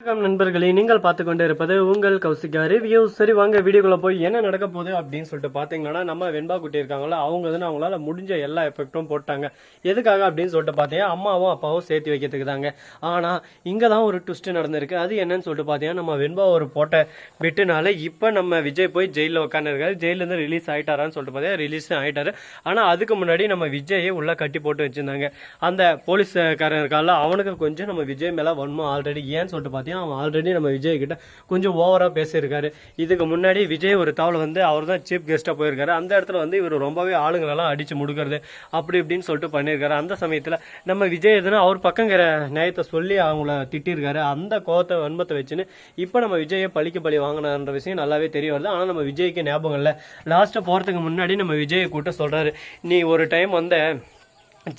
வணக்கம் நண்பர்களே, நீங்கள் பார்த்து கொண்டு இருப்பது உங்கள் கௌசிகா ரிவ்யூ. சரி வாங்க வீடியோக்குள்ள போய் என்ன நடக்க போகுது அப்படின்னு சொல்லிட்டு பாத்தீங்கன்னா, நம்ம வெண்பா குட்டி இருக்காங்களா, அவங்க வந்து அவங்களால முடிஞ்ச எல்லா எஃபெக்டும் போட்டாங்க. எதுக்காக அப்படின்னு சொல்லிட்டு பாத்தீங்கன்னா, அம்மாவும் அப்பாவும் சேர்த்து வைக்கிறதுக்கு தாங்க. ஆனா இங்கதான் ஒரு ட்விஸ்ட் நடந்திருக்கு. அது என்னன்னு சொல்லிட்டு பாத்தீங்கன்னா, நம்ம வெண்பா ஒரு போட்ட பெட்டுனால இப்ப நம்ம விஜய் போய் ஜெயில உட்காந்து இருக்காரு. ஜெயில இருந்து ரிலீஸ் ஆயிட்டாரான்னு சொல்லிட்டு பாத்தீங்கன்னா ரிலீஸ் ஆயிட்டாரு. ஆனா அதுக்கு முன்னாடி நம்ம விஜயை உள்ள கட்டி போட்டு வச்சிருந்தாங்க. அந்த போலீஸ்காரன் இருக்கால, அவனுக்கு கொஞ்சம் நம்ம விஜய் மேல வன்மம் ஆல்ரெடி. ஏன்னு சொல்லிட்டு பாத்தீங்கன்னா, அவன் ஆல்ரெடி நம்ம விஜய் கிட்ட கொஞ்சம் ஓவரா பேசியிருக்காரு. இதுக்கு முன்னாடி விஜய் ஒரு தவளை வந்து அவர் தான் சீஃப் கெஸ்டா போயிருக்காரு. அந்த இடத்துல வந்து இவர் ரொம்பவே ஆளுங்களெல்லாம் அடிச்சு முடுக்கிறது அப்படி இப்படின்னு சொல்லிட்டு பண்ணியிருக்காரு. அந்த சமயத்துல நம்ம விஜய் எதுனா அவர் பக்கங்கிற நியாயத்தை சொல்லி அவங்கள திட்டிருக்காரு. அந்த கோவத்தை வன்மத்தை வச்சுன்னு இப்ப நம்ம விஜயை பழிக்கு பழி வாங்கினான்ற விஷயம் நல்லாவே தெரிய வருது. ஆனா நம்ம விஜய்க்கு ஞாபகம் இல்லை. லாஸ்ட்டா போறதுக்கு முன்னாடி நம்ம விஜயை கூட்ட சொல்றாரு, நீ ஒரு டைம் வந்த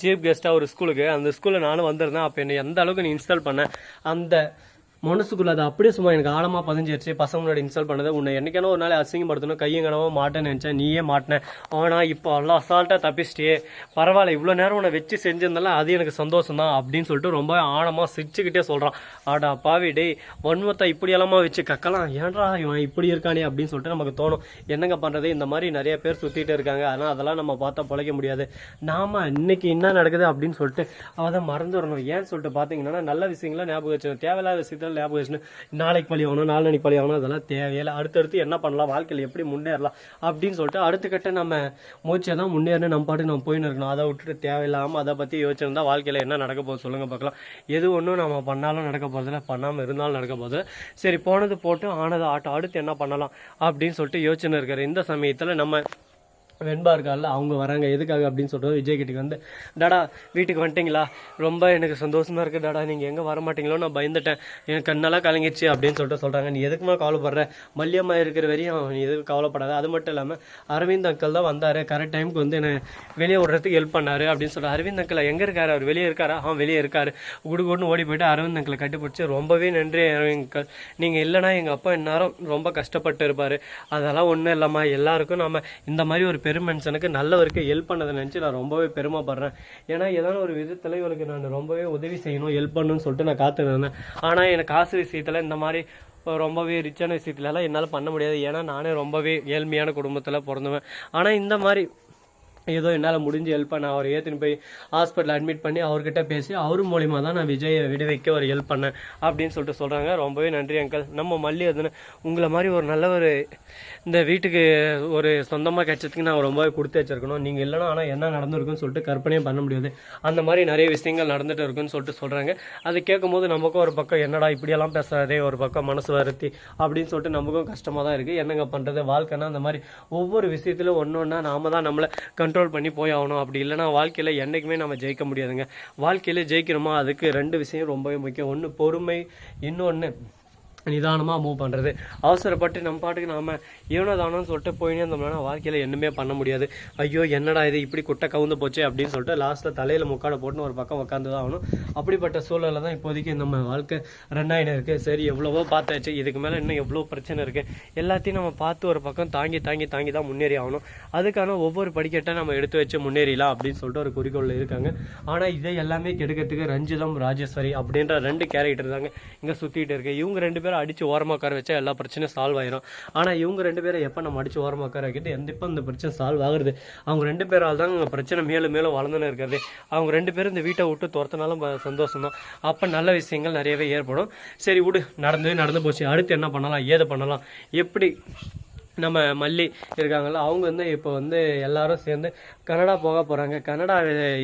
சீஃப் கெஸ்டா ஒரு ஸ்கூலுக்கு, அந்த ஸ்கூல்ல நானும் வந்திருந்தேன். அப்ப என்ன எந்த அளவுக்கு நீ இன்ஸ்டால் பண்ண, அந்த மனசுக்குள்ள அது அப்படியே சும்மா எனக்கு ஆழமா பதிஞ்சிருச்சு. பசங்க முன்னாடி இன்ஸ்டால் பண்ணதை உன்னை என்னைக்கான ஒரு நாள் அசிங்கப்படுத்தணும், கையும் கனவோ மாட்டேன்னு நினைச்சேன், நீயே மாட்டினேன். ஆனா இப்போ எல்லாம் அசால்ட்டா தப்பிச்சிட்டே, பரவாயில்ல, இவ்வளோ நேரம் உன்னை வச்சு செஞ்சிருந்தாலும் அது எனக்கு சந்தோஷம் தான் அப்படின்னு சொல்லிட்டு ரொம்ப ஆழமா சிரிச்சுக்கிட்டே சொல்றான். ஆடா பாவி டேய், வன்மத்தை இப்படி எல்லாமா வச்சு கக்கலாம், ஏன்டா இவன் இப்படி இருக்கானே அப்படின்னு சொல்லிட்டு நமக்கு தோணும். என்னங்க பண்றது, இந்த மாதிரி நிறைய பேர் சுத்திட்டு இருக்காங்க. ஆனால் அதெல்லாம் நம்ம பார்த்தா பிழைக்க முடியாது. நாம இன்னைக்கு என்ன நடக்குது அப்படின்னு சொல்லிட்டு அதை மறந்துடணும். ஏன்னு சொல்லிட்டு பாத்தீங்கன்னா, நல்ல விஷயங்கள ஞாபகம் வச்சுக்கணும், தேவையில்லாத விஷயத்த ஞாபகம் வச்சுன்னு நாளைக்கு பழி ஆகணும், நாளைக்கு பழி ஆகணும், அதெல்லாம் தேவையில்லை. அடுத்தடுத்து என்ன பண்ணலாம், வாழ்க்கையில் எப்படி முன்னேறலாம் அப்படின்னு சொல்லிட்டு அடுத்த கட்ட நம்ம மூச்சை தான் முன்னேறணும். நம்ம பாட்டு நம்ம போயின்னு இருக்கணும். அதை விட்டுட்டு தேவையில்லாமல் அதை பற்றி யோசிச்சிருந்தா வாழ்க்கையில் என்ன நடக்க போகுது சொல்லுங்க பார்க்கலாம். எது ஒன்றும் நம்ம பண்ணாலும் நடக்க போகிறதில்ல, பண்ணாமல் இருந்தாலும் நடக்க போகுது. சரி போனது போட்டு ஆனது ஆட்டம், அடுத்து என்ன பண்ணலாம் அப்படின்னு சொல்லிட்டு யோசனை இருக்கிற இந்த சமயத்தில் நம்ம வெண்பா இருக்கால, அவங்க வராங்க. எதுக்காக அப்படின்னு சொல்லிட்டு விஜய் கிட்டக்கு வந்து, டாடா வீட்டுக்கு வந்துட்டீங்களா, ரொம்ப எனக்கு சந்தோஷமா இருக்கு டாடா, நீங்க எங்க வர மாட்டீங்களோ நான் பயந்துட்டேன், எனக்கு கண்ணெல்லாம் கலங்கிடுச்சு அப்படின்னு சொல்லிட்டு சொல்றாங்க. நீ எதுக்குமா கவலைப்படுற, மல்லியம்மா இருக்கிற வரையும் நீ எதுக்கு கவலைப்படாத. அது மட்டும் இல்லாம அரவிந்த் அங்கிள் தான் வந்தாரு, கரெக்ட் டைமுக்கு வந்து என்ன வெளியே விடுறதுக்கு ஹெல்ப் பண்ணாரு அப்படின்னு சொல்ற. அரவிந்த் அங்கிள் எங்க இருக்காரு, அவர் வெளியே இருக்காரா? அவன் வெளியே இருக்காரு. குடுகுடுன்னு ஓடி போயிட்டு அரவிந்த் அங்கிளை கட்டிப்பிடிச்சு, ரொம்பவே நன்றி அரவிந்த் அங்கிள், நீங்க இல்லைன்னா எங்க அப்பா இந்நேரம் ரொம்ப கஷ்டப்பட்டு இருப்பாரு. அதெல்லாம் ஒன்றும் இல்லம்மா, எல்லாருக்கும் நம்ம இந்த மாதிரி ஒரு பெருமனுஷனுக்கு நல்லவருக்கு ஹெல்ப் பண்ணதை நினச்சி நான் ரொம்பவே பெருமைப்படுறேன். ஏன்னா ஏதாவது ஒரு விதத்தில் இவனுக்கு நான் ரொம்பவே உதவி செய்யணும், ஹெல்ப் பண்ணணும்னு சொல்லிட்டு நான் காத்துருந்தேன். ஆனால் எனக்கு காசு விஷயத்தில் இந்த மாதிரி ரொம்பவே ரிச்சான விஷயத்துலலாம் என்னால் பண்ண முடியாது. ஏன்னா நானே ரொம்பவே ஏழ்மையான குடும்பத்தில் பிறந்துவேன். ஆனால் இந்த மாதிரி ஏதோ என்னால் முடிஞ்சு ஹெல்ப் பண்ண, அவர் ஏற்றுன்னு போய் ஹாஸ்பிட்டல் அட்மிட் பண்ணி அவர்கிட்ட பேசி அவர் மூலிமா தான் நான் விஜயை விடுவிக்க ஒரு ஹெல்ப் பண்ணேன் அப்படின்னு சொல்லிட்டு சொல்கிறாங்க. ரொம்பவே நன்றி அங்கிள். நம்ம மல்லி அதுன்னு உங்களை மாதிரி ஒரு நல்ல ஒரு இந்த வீட்டுக்கு ஒரு சொந்தமாக கிடைச்சதுக்கு நான் ரொம்பவே கொடுத்து வச்சிருக்கணும். நீங்கள் இல்லைனா ஆனால் என்ன நடந்திருக்குன்னு சொல்லிட்டு கற்பனையும் பண்ண முடியாது. அந்த மாதிரி நிறைய விஷயங்கள் நடந்துட்டு இருக்குன்னு சொல்லிட்டு சொல்கிறாங்க. அது கேட்கும்போது நமக்கும் ஒரு பக்கம் என்னடா இப்படியெல்லாம் பேசுகிறதே, ஒரு பக்கம் மனசு வருத்தி அப்படின்னு சொல்லிட்டு நமக்கும் கஷ்டமாக தான் இருக்குது. என்னங்க பண்ணுறது, வாழ்க்கைன்னா அந்த மாதிரி ஒவ்வொரு விஷயத்திலும் ஒன்று ஒன்றா நாம தான் நம்மளை கண்ட்ரோல் பண்ணி போய் ஆகணும். அப்படி இல்லைனா வாழ்க்கையில் என்றைக்குமே நம்ம ஜெயிக்க முடியாதுங்க. வாழ்க்கையில் ஜெயிக்கணுமா, அதுக்கு ரெண்டு விஷயம் ரொம்பவே முக்கியம். ஒன்று பொறுமை, இன்னொன்று நிதானமாக மூவ் பண்ணுறது. அவசரப்பட்டு நம்ம பாட்டுக்கு நாம் ஏனோ தானோன்னு சொல்லிட்டு போயினே இருந்தோம்னா வாழ்க்கையில் என்னமே பண்ண முடியாது. ஐயோ என்னடா இது இப்படி குட்டை கவுந்து போச்சு அப்படின்னு சொல்லிட்டு லாஸ்ட்டில் தலையில் முக்காடை போட்டுன்னு ஒரு பக்கம் உட்காந்து தான் ஆகணும். அப்படிப்பட்ட சூழலில் தான் இப்போதைக்கு நம்ம வாழ்க்கை ரெண்டாயிரம் இருக்குது. சரி எவ்வளவோ பார்த்தாச்சு, இதுக்கு மேலே இன்னும் எவ்வளோ பிரச்சனை இருக்குது, எல்லாத்தையும் நம்ம பார்த்து ஒரு பக்கம் தாங்கி தாங்கி தாங்கி தான் முன்னேறி ஆகணும். அதுக்கான ஒவ்வொரு படிக்கட்டை நம்ம எடுத்து வச்சு முன்னேறிலாம் அப்படின்னு சொல்லிட்டு ஒரு குறிக்கோளில் இருக்காங்க. ஆனால் இதை எல்லாமே கெடுக்கிறதுக்கு ரஞ்சிதம் ராஜேஸ்வரி அப்படின்ற ரெண்டு கேரக்டர் தாங்க இங்கே சுற்றிட்டு இருக்கு. இவங்க ரெண்டு பேரும் அடிச்சு ஓரமாக உட்கார வச்சா எல்லா பிரச்சனையும் சால்வ் ஆயிரும். ஆனால் இவங்க ரெண்டு பேரும் எப்போ நம்ம அடிச்சு ஓரமாக உட்கார வைக்கிட்டு எப்போ இந்த பிரச்சனை சால்வ் ஆகுறது, அவங்க ரெண்டு பேரால் தான் பிரச்சனை மேலும் மேலும் வளர்ந்துன்னு இருக்கிறது. அவங்க ரெண்டு பேரும் இந்த வீட்டை விட்டு துரத்தினாலும் சந்தோஷம் தான். அப்போ நல்ல விஷயங்கள் நிறையவே ஏற்படும். சரி விடு, நடந்து போச்சு, அடுத்து என்ன பண்ணலாம், ஏது பண்ணலாம், எப்படி நம்ம மல்லி இருக்காங்கல்ல, அவங்க வந்து இப்போ வந்து எல்லாரும் சேர்ந்து கனடா போக போகிறாங்க. கனடா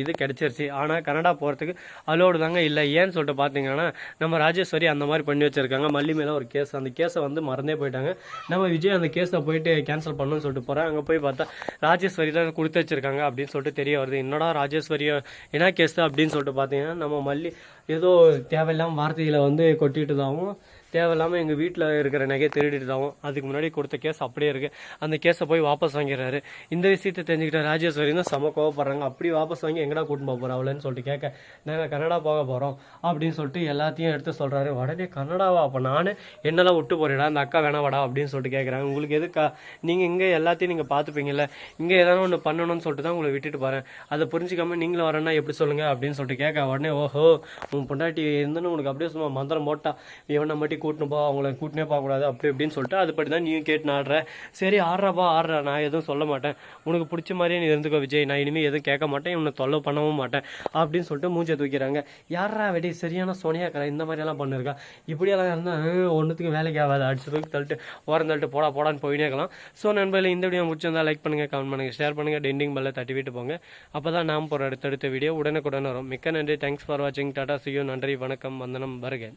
இது கிடச்சிருச்சு. ஆனால் கனடா போகிறதுக்கு அலோடு தாங்க இல்லை. ஏன்னு சொல்லிட்டு பார்த்தீங்கன்னா, நம்ம ராஜேஸ்வரி அந்த மாதிரி பண்ணி வச்சுருக்காங்க. மல்லி மேலே ஒரு கேஸ், அந்த கேஸை வந்து மறந்தே போயிட்டாங்க. நம்ம விஜய் அந்த கேஸை போயிட்டு கேன்சல் பண்ணணும்னு சொல்லிட்டு போகிறேன். அங்கே போய் பார்த்தா ராஜேஸ்வரி தான் கொடுத்து வச்சுருக்காங்க அப்படின்னு சொல்லிட்டு தெரிய வருது. என்னடா ராஜேஸ்வரியை என்ன கேஸ் அப்படின்னு சொல்லிட்டு பார்த்தீங்கன்னா, நம்ம மல்லி ஏதோ தேவையில்லாமல் வார்த்தைகளை வந்து கொட்டிட்டுதாகவும் தேவையில்லாமல் எங்கள் வீட்டில் இருக்கிற நகையை திருடிட்டு தான் அதுக்கு முன்னாடி கொடுத்த கேஸ் அப்படியே இருக்குது. அந்த கேஸை போய் வாபஸ் வாங்கிடுறாரு. இந்த விஷயத்தை தெரிஞ்சுக்கிட்ட ராஜேஸ்வரி தான் செம கோவப்படுறாங்க. அப்படி வாபஸ் வாங்கி எங்கடா கூட்டின்னு போக போகிறோம் அவளன்னு சொல்லிட்டு கேட்க, நாங்கள் கனடா போக போகிறோம் அப்படின்னு சொல்லிட்டு எல்லாத்தையும் எடுத்து சொல்கிறாரு. உடனே கனடாவா, அப்போ நான் என்னெல்லாம் விட்டு போறேடா, அந்த அக்கா வேணாவாடா அப்படின்னு சொல்லிட்டு கேட்குறாங்க. உங்களுக்கு எதுக்கா, நீங்கள் இங்கே எல்லாத்தையும் நீங்கள் பார்த்துப்பீங்கல்ல, இங்கே எதனா ஒன்று பண்ணணும்னு சொல்லிட்டு தான் உங்களை விட்டுட்டு போகிறேன், அதை புரிஞ்சிக்காம நீங்களும் வரேன்னா எப்படி சொல்லுங்கள் அப்படின்னு சொல்லிட்டு கேட்க, உடனே ஓஹோ உன் பொண்டாட்டி இருந்துன்னு உனக்கு அப்படியே சும்மா மந்திரம் போட்டா, இவனை மட்டும் கூட்டின்னு போ, அவங்கள கூட்டினே போகக்கூடாது அப்படி இப்படின்னு சொல்லிட்டு அதுபடி தான் நீயும் கேட்டு ஆடுற. சரி ஆடுறாப்பா ஆடுறா, நான் எதுவும் சொல்ல மாட்டேன், உனக்கு பிடிச்ச மாதிரியே நீ இருந்துக்கோ விஜய், நான் இனிமேல் எதுவும் கேட்க மாட்டேன், இவனை தொல்லை பண்ணவும் மாட்டேன் அப்படின்னு சொல்லிட்டு மூஞ்சை தூக்கிறாங்க. யாரா வெடி சரியான சோனியா கரை இந்த மாதிரியெல்லாம் பண்ணிருக்கா, இப்படியெல்லாம் இருந்தால் ஒன்றுத்துக்கு வேலைக்கு ஆகாது, அடிச்சு தூக்கி தள்ளிட்டு ஓரம் தள்ளிட்டு போடான்னு போயினே இருக்கலாம். ஸோ நண்பர்களே, இந்த வீடியோ முடிச்சிருந்தா லைக் பண்ணுங்கள், கமெண்ட் பண்ணுங்கள், ஷேர் பண்ணுங்கள், டெண்டிங் பெல்லை தட்டி விட்டு போங்க. அப்போ தான் நாம் போகிற அடுத்தடுத்த வீடியோ உடனுக்குடன் வரும். மிக்க நன்றி, தேங்க்ஸ் ஃபார் வாட்சிங், டாடா, see you, நன்றி, வணக்கம், வந்தனம், வருக.